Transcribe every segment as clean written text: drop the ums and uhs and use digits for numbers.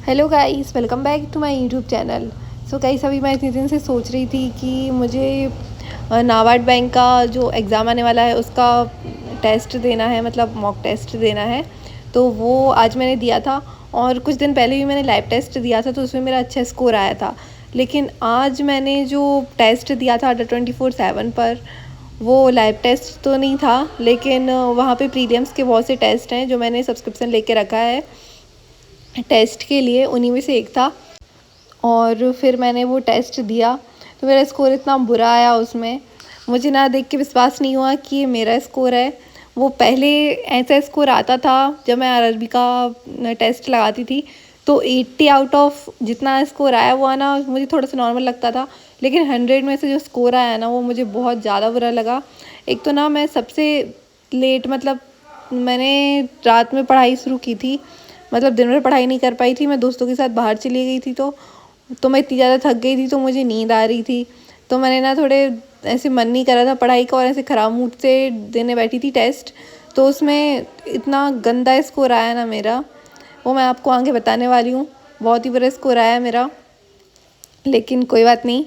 Hello guys, welcome back to my YouTube channel. So guys, अभी मैं इतने दिन से सोच रही थी कि मुझे नाबार्ड बैंक का जो एग्ज़ाम आने वाला है उसका टेस्ट देना है, मतलब मॉक टेस्ट देना है। तो वो आज मैंने दिया था और कुछ दिन पहले भी मैंने लाइव टेस्ट दिया था, तो उसमें मेरा अच्छा स्कोर आया था। लेकिन आज मैंने जो टेस्ट दिया था अंडर 24/7 पर, वो लाइव टेस्ट तो नहीं था, लेकिन वहाँ पे प्रीलिम्स के बहुत से टेस्ट हैं जो मैंने सब्सक्रिप्शन लेके रखा है टेस्ट के लिए, उन्हीं में से एक था। और फिर मैंने वो टेस्ट दिया तो मेरा स्कोर इतना बुरा आया उसमें, मुझे ना देख के विश्वास नहीं हुआ कि ये मेरा स्कोर है। वो पहले ऐसा स्कोर आता था जब मैं आरआरबी का टेस्ट लगाती थी, तो 80 आउट ऑफ जितना स्कोर आया वो आना मुझे थोड़ा सा नॉर्मल लगता था। लेकिन 100 में से जो स्कोर आया ना, वो मुझे बहुत ज़्यादा बुरा लगा। एक तो ना मैं सबसे लेट, मतलब मैंने रात में पढ़ाई शुरू की थी, मतलब दिन भर पढ़ाई नहीं कर पाई थी। मैं दोस्तों के साथ बाहर चली गई थी, तो मैं इतनी ज़्यादा थक गई थी, तो मुझे नींद आ रही थी। तो मैंने ना थोड़े ऐसे मन नहीं कर रहा था पढ़ाई का, और ऐसे ख़राब मूड से देने बैठी थी टेस्ट। तो उसमें इतना गंदा स्कोर आया ना मेरा, वो मैं आपको आगे बताने वाली हूँ। बहुत ही बुरा स्कोर आया मेरा, लेकिन कोई बात नहीं।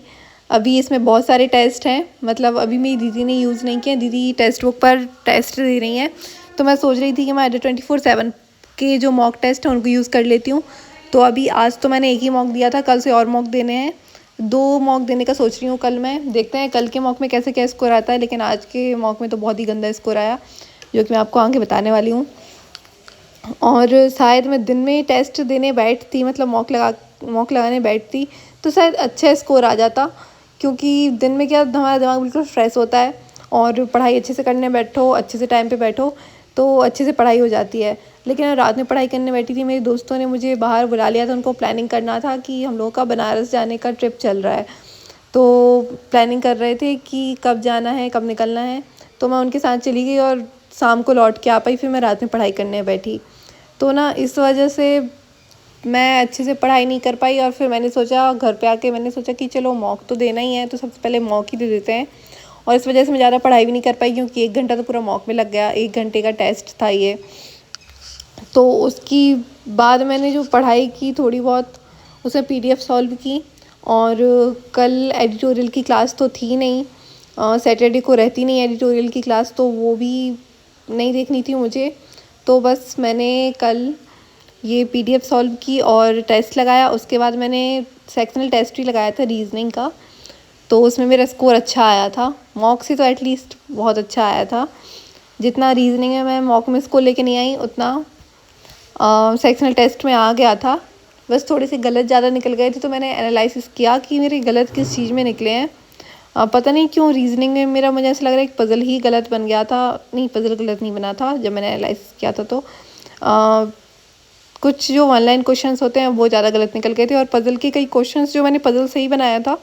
अभी इसमें बहुत सारे टेस्ट हैं, मतलब अभी मेरी दीदी ने यूज़ नहीं किया, दीदी टेक्स्ट बुक पर टेस्ट दे रही हैं। तो मैं सोच रही थी कि मैं अंडर 24/7 के जो मॉक टेस्ट हैं उनको यूज़ कर लेती हूँ। तो अभी आज तो मैंने एक ही मॉक दिया था, कल से और मॉक देने हैं। 2 मॉक देने का सोच रही हूँ कल मैं, देखते हैं कल के मॉक में कैसे क्या स्कोर आता है। लेकिन आज के मॉक में तो बहुत ही गंदा स्कोर आया, जो कि मैं आपको आगे बताने वाली हूँ। और शायद मैं दिन में टेस्ट देने बैठती, मतलब मॉक लगाने बैठती, तो शायद अच्छा स्कोर आ जाता। क्योंकि दिन में क्या, हमारा दिमाग बिल्कुल फ्रेश होता है और पढ़ाई अच्छे से करने बैठो, अच्छे से टाइम पे बैठो, तो अच्छे से पढ़ाई हो जाती है। लेकिन रात में पढ़ाई करने बैठी थी, मेरे दोस्तों ने मुझे बाहर बुला लिया था, उनको प्लानिंग करना था कि हम लोगों का बनारस जाने का ट्रिप चल रहा है। तो प्लानिंग कर रहे थे कि कब जाना है, कब निकलना है। तो मैं उनके साथ चली गई और शाम को लौट के आ पाई, फिर मैं रात में पढ़ाई करने बैठी। तो ना इस वजह से मैं अच्छे से पढ़ाई नहीं कर पाई। और फिर मैंने सोचा, घर पे आके मैंने सोचा कि चलो मॉक तो देना ही है, तो सबसे पहले मॉक ही दे देते हैं। और इस वजह से मैं ज़्यादा पढ़ाई भी नहीं कर पाई, क्योंकि 1 घंटा तो पूरा मॉक में लग गया, 1 घंटे का टेस्ट था ये। तो उसकी बाद मैंने जो पढ़ाई की थोड़ी बहुत, उसमें पीडीएफ सॉल्व की। और कल एडिटोरियल की क्लास तो थी नहीं, सैटरडे को रहती नहीं एडिटोरियल की क्लास, तो वो भी नहीं देखनी थी मुझे। तो बस मैंने कल ये पीडीएफ सॉल्व की और टेस्ट लगाया। उसके बाद मैंने सेक्शनल टेस्ट भी लगाया था रीजनिंग का, तो उसमें मेरा स्कोर अच्छा आया था। मॉक से तो एटलीस्ट बहुत अच्छा आया था। जितना रीजनिंग में मैं मॉक में स्कोर लेके नहीं आई, उतना सेक्शनल टेस्ट में आ गया था। बस थोड़े से गलत ज़्यादा निकल गए थे, तो मैंने एनालिसिस किया कि मेरे गलत किस चीज़ में निकले हैं। पता नहीं क्यों रीजनिंग में मेरा, मुझे ऐसा लग रहा है एक पज़ल ही गलत बन गया था। नहीं, पज़ल गलत नहीं बना था जब मैंने एनालाइसिस किया था। तो कुछ जो ऑनलाइन क्वेश्चंस होते हैं वो ज़्यादा गलत निकल गए थे, और पज़ल के कई क्वेश्चंस जो मैंने पज़ल सही बनाया था,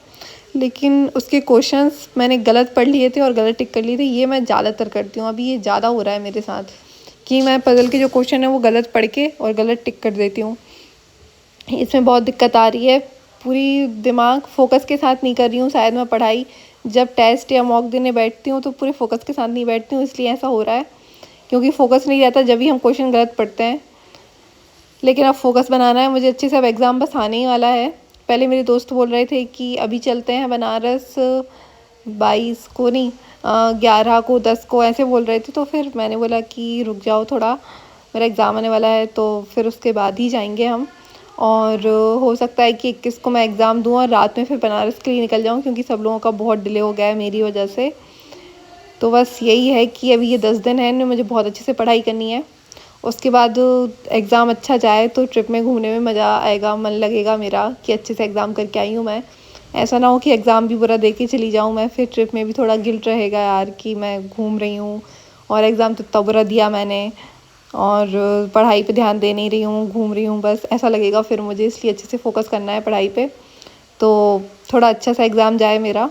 लेकिन उसके क्वेश्चंस मैंने गलत पढ़ लिए थे और गलत टिक कर लिए थे। ये मैं ज़्यादातर करती हूँ, अभी ये ज़्यादा हो रहा है मेरे साथ कि मैं पज़ल के जो क्वेश्चन है वो गलत पढ़ के और गलत टिक कर देती हूँ। इसमें बहुत दिक्कत आ रही है, पूरी दिमाग फोकस के साथ नहीं कर रही हूँ शायद मैं पढ़ाई। जब टेस्ट या मॉक देने बैठती हूँ तो पूरे फोकस के साथ नहीं बैठती हूँ, इसलिए ऐसा हो रहा है। क्योंकि फोकस नहीं रहता जब भी हम क्वेश्चन गलत पढ़ते हैं। लेकिन अब फोकस बनाना है मुझे अच्छे से, अब एग्ज़ाम बस आने ही वाला है। पहले मेरे दोस्त बोल रहे थे कि अभी चलते हैं बनारस, 22 को नहीं, 11 को, 10 को, ऐसे बोल रहे थे। तो फिर मैंने बोला कि रुक जाओ थोड़ा, मेरा एग्ज़ाम आने वाला है, तो फिर उसके बाद ही जाएंगे हम। और हो सकता है कि 21 को मैं एग्ज़ाम दूँ और रात में फिर बनारस के लिए निकल जाऊँ, क्योंकि सब लोगों का बहुत डिले हो गया है मेरी वजह से। तो बस यही है कि अभी ये 10 दिन हैं, इनमें मुझे बहुत अच्छे से पढ़ाई करनी है। उसके बाद एग्ज़ाम अच्छा जाए तो ट्रिप में घूमने में मज़ा आएगा, मन लगेगा मेरा कि अच्छे से एग्ज़ाम करके आई हूँ मैं। ऐसा ना हो कि एग्ज़ाम भी बुरा दे के चली जाऊँ मैं, फिर ट्रिप में भी थोड़ा गिल्ट रहेगा यार कि मैं घूम रही हूँ और एग्ज़ाम तो इतना बुरा दिया मैंने, और पढ़ाई पे ध्यान दे नहीं रही हूँ, घूम रही हूँ बस, ऐसा लगेगा फिर मुझे। इसलिए अच्छे से फोकस करना है पढ़ाई पे, तो थोड़ा अच्छा सा एग्ज़ाम जाए मेरा।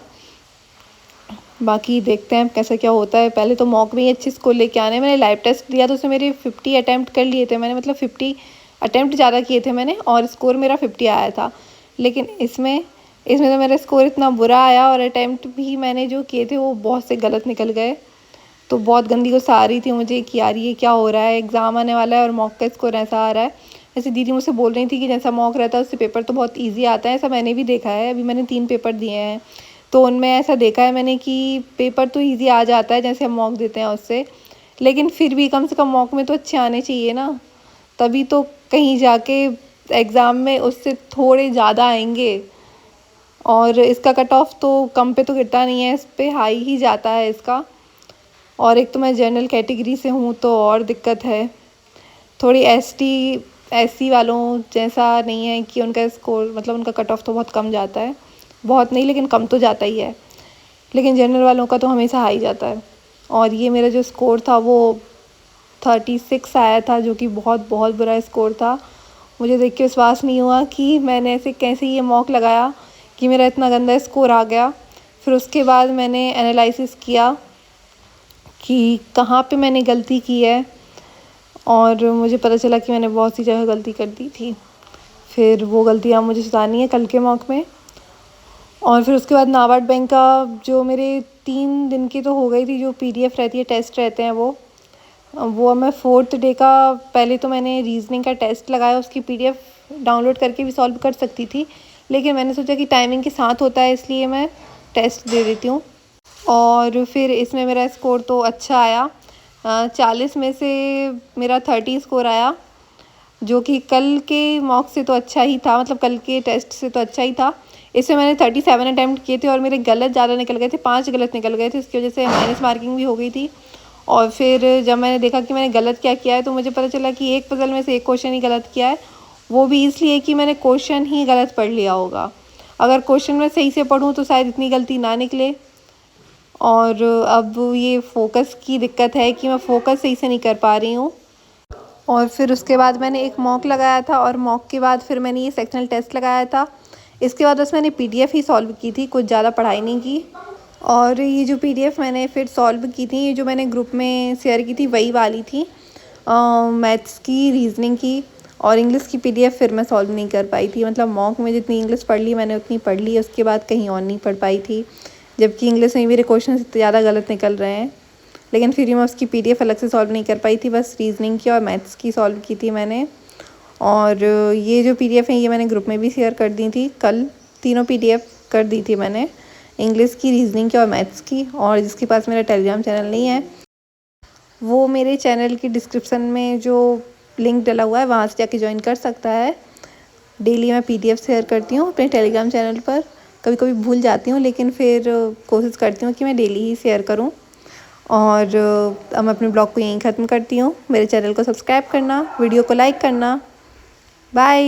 बाकी देखते हैं कैसा क्या होता है। पहले तो मॉक में ही अच्छे स्कोर लेके आने हैं। मैंने लाइव टेस्ट दिया तो उसमें मेरे 50 अटैम्प्ट कर लिए थे मैंने, मतलब 50 अटैम्प्ट ज़्यादा किए थे मैंने, और स्कोर मेरा 50 आया था। लेकिन इसमें इसमें तो मेरा स्कोर इतना बुरा आया, और अटैम्प्ट भी मैंने जो किए थे वो बहुत से गलत निकल गए। तो बहुत गंदी गुस्सा आ रही थी मुझे कि यार ये क्या हो रहा है, एग्ज़ाम आने वाला है और मॉक का स्कोर ऐसा आ रहा है। ऐसे दीदी मुझसे बोल रही थी कि जैसा मॉक रहता है उससे पेपर तो बहुत ईज़ी आता है, ऐसा मैंने भी देखा है। अभी मैंने 3 पेपर दिए हैं, तो उनमें ऐसा देखा है मैंने कि पेपर तो ईज़ी आ जाता है जैसे हम मॉक देते हैं उससे, लेकिन फिर भी कम से कम मॉक में तो अच्छे आने चाहिए ना, तभी तो कहीं जाके एग्ज़ाम में उससे थोड़े ज़्यादा आएंगे। और इसका कट ऑफ तो कम पे तो गिरता नहीं है, इस पे हाई ही जाता है इसका। और एक तो मैं जनरल कैटेगरी से हूँ तो और दिक्कत है। थोड़ी एससी वालों जैसा नहीं है कि उनका स्कोर मतलब उनका कट ऑफ तो बहुत कम जाता है, बहुत नहीं लेकिन कम तो जाता ही है, लेकिन जनरल वालों का तो हमेशा हाई जाता है। और ये मेरा जो स्कोर था वो 36 आया था, जो कि बहुत बहुत बुरा स्कोर था। मुझे देख के विश्वास नहीं हुआ कि मैंने ऐसे कैसे ये मॉक लगाया कि मेरा इतना गंदा स्कोर आ गया। फिर उसके बाद मैंने एनालिसिस किया कि कहाँ पे मैंने गलती की है, और मुझे पता चला कि मैंने बहुत सी जगह गलती कर दी थी। फिर वो गलतियाँ मुझे सुधारनी है कल के मॉक में। और फिर उसके बाद नाबार्ड बैंक का जो मेरे 3 दिन की तो हो गई थी, जो पीडीएफ रहती है, टेस्ट रहते हैं वो मैं 4th डे का, पहले तो मैंने रीजनिंग का टेस्ट लगाया, उसकी पीडीएफ डाउनलोड करके भी सॉल्व कर सकती थी, लेकिन मैंने सोचा कि टाइमिंग के साथ होता है इसलिए मैं टेस्ट दे देती हूँ। और फिर इसमें मेरा स्कोर तो अच्छा आया, 40 में से मेरा 30 स्कोर आया, जो कि कल के मॉक से तो अच्छा ही था, मतलब कल के टेस्ट से तो अच्छा ही था। इसमें मैंने 37 अटैम्प्ट किए थे और मेरे गलत ज़्यादा निकल गए थे, 5 गलत निकल गए थे, इसकी वजह से माइनस मार्किंग भी हो गई थी। और फिर जब मैंने देखा कि मैंने गलत क्या किया है, तो मुझे पता चला कि एक पज़ल में से एक क्वेश्चन ही गलत किया है, वो भी इसलिए कि मैंने क्वेश्चन ही गलत पढ़ लिया होगा। अगर क्वेश्चन मैं सही से पढ़ूँ तो शायद इतनी गलती ना निकले। और अब ये फ़ोकस की दिक्कत है कि मैं फ़ोकस सही से नहीं कर पा रही हूँ। और फिर उसके बाद मैंने एक मॉक लगाया था, और मॉक के बाद फिर मैंने ये सेक्शनल टेस्ट लगाया था। इसके बाद बस मैंने पीडीएफ ही सॉल्व की थी, कुछ ज़्यादा पढ़ाई नहीं की। और ये जो पीडीएफ मैंने फिर सॉल्व की थी, ये जो मैंने ग्रुप में शेयर की थी वही वाली थी, मैथ्स की, रीजनिंग की और इंग्लिश की पीडीएफ फिर मैं सॉल्व नहीं कर पाई थी। मतलब मॉक में जितनी इंग्लिश पढ़ ली मैंने उतनी पढ़ ली, उसके बाद कहीं और नहीं पढ़ पाई थी, जबकि इंग्लिश में मेरे क्वेश्चन इतने ज़्यादा गलत निकल रहे हैं, लेकिन फिर भी मैं उसकी पीडीएफ अलग से सॉल्व नहीं कर पाई थी। बस रीजनिंग की और मैथ्स की सॉल्व की थी मैंने। और ये जो पीडीएफ है ये मैंने ग्रुप में भी शेयर कर दी थी, कल तीनों पीडीएफ कर दी थी मैंने, इंग्लिश की, रीजनिंग की और मैथ्स की। और जिसके पास मेरा टेलीग्राम चैनल नहीं है वो मेरे चैनल की डिस्क्रिप्शन में जो लिंक डला हुआ है वहाँ से जाके ज्वाइन कर सकता है। डेली मैं पीडीएफ शेयर करती हूँ अपने टेलीग्राम चैनल पर, कभी कभी भूल जाती हूँ लेकिन फिर कोशिश करती हूँ कि मैं डेली ही शेयर करूँ। और अब मैं अपने ब्लॉग को यहीं ख़त्म करती हूँ। मेरे चैनल को सब्सक्राइब करना, वीडियो को लाइक करना। बाय।